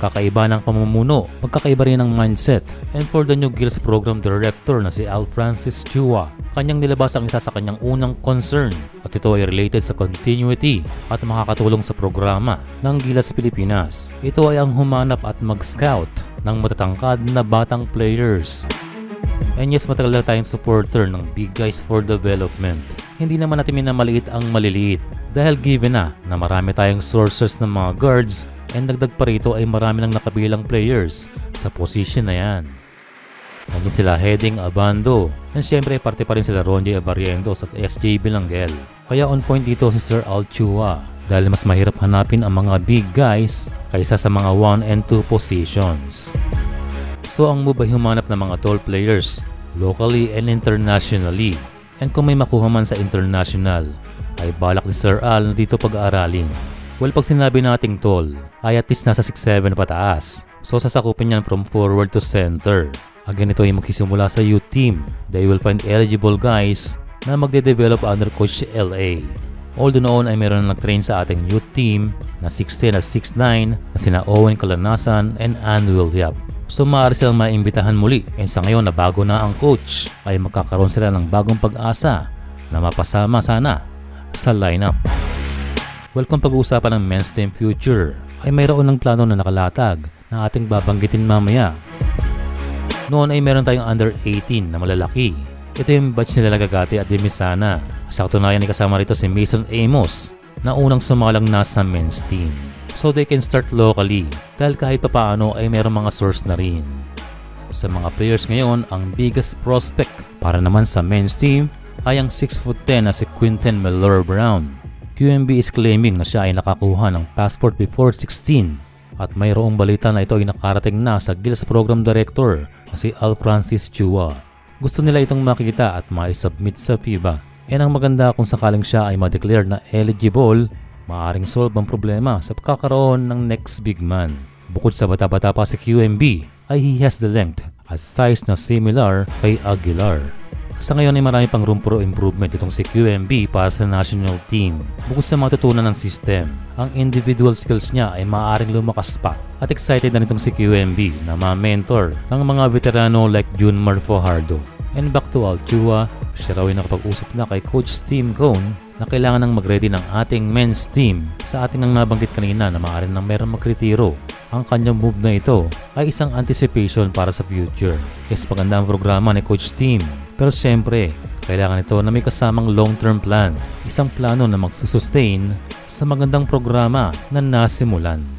magkakaiba ng pamumuno, magkakaiba rin ng mindset. And for the new Gilas Program Director na si Al Francis Chua, kanyang nilabas ang isa sa kanyang unang concern at ito ay related sa continuity at makakatulong sa programa ng Gilas Pilipinas. Ito ay ang humanap at mag-scout ng matatangkad na batang players. And yes, matagal na tayong supporter ng Big Guys for Development. Hindi naman natin minamaliit ang maliliit dahil given na marami tayong sources ng mga guards and dagdag pa rito ay marami ng nakabilang players sa position na yan. Nandiyan sila Heading Abando and syempre parte pa rin sila Ronjay Abariendo sa SJ Bilanggel. Kaya on point dito si Sir Al Chua dahil mas mahirap hanapin ang mga big guys kaysa sa mga 1 and 2 positions. So ang move ay humanap ng mga tall players locally and internationally. And kung may makuha man sa international ay balak ni Sir Al na dito pag-aaralin. Well, pag sinabi nating tall ay at least nasa 6'7" pataas. So sasakupin yan from forward to center. Again, ito ay magsisimula sa youth team. They will find eligible guys na magde-develop under Coach LA. Although noon ay meron na nag-train sa ating youth team na 6'10" at 6'9" na sina Owen Kalanasan and Anwil Yap. So maaari silang maimbitahan muli and sa ngayon na bago na ang coach ay magkakaroon sila ng bagong pag-asa na mapasama sana sa lineup. Well, kung pag-uusapan ng men's team future ay mayroon ng plano na nakalatag na ating babanggitin mamaya. Noon ay meron tayong under 18 na malalaki. Ito yung batch nila Lagagati at Demisana. Sa katunayan ay kasama rito si Mason Amos na unang sumalang na sa men's team. So they can start locally dahil kahit pa paano ay meron mga source na rin. Sa mga players ngayon, ang biggest prospect para naman sa men's team ay ang 6'10" na si Quinton Mellor Brown. QMB is claiming na siya ay nakakuha ng passport before 16 at mayroong balita na ito ay nakarating na sa Gilas Program Director na si Al Francis Chua. Gusto nila itong makita at ma-submit sa FIBA. And ang maganda kung sakaling siya ay ma-declare na eligible, maaaring solve ang problema sa pagkakaroon ng next big man. Bukod sa bata-bata pa si QMB, ay he has the length at size na similar kay Aguilar. Sa ngayon ay marami pang room for improvement itong si QMB para sa national team. Bukod sa matutunan ng system, ang individual skills niya ay maaaring lumakas pa. At excited na nitong si QMB na ma-mentor ng mga veterano like Junmar Fajardo. And back to Al Chua, siya raw ay nakapag-usap na kay Coach Tim Cone na kailangan nang mag-ready ng ating men's team sa ating nang nabanggit kanina na maaaring nang meron magretiro. Ang kanyang move na ito ay isang anticipation para sa future. Yes, maganda ang programa ni Coach Tim. Pero siyempre, kailangan ito na may kasamang long-term plan. Isang plano na magsusustain sa magandang programa na nasimulan.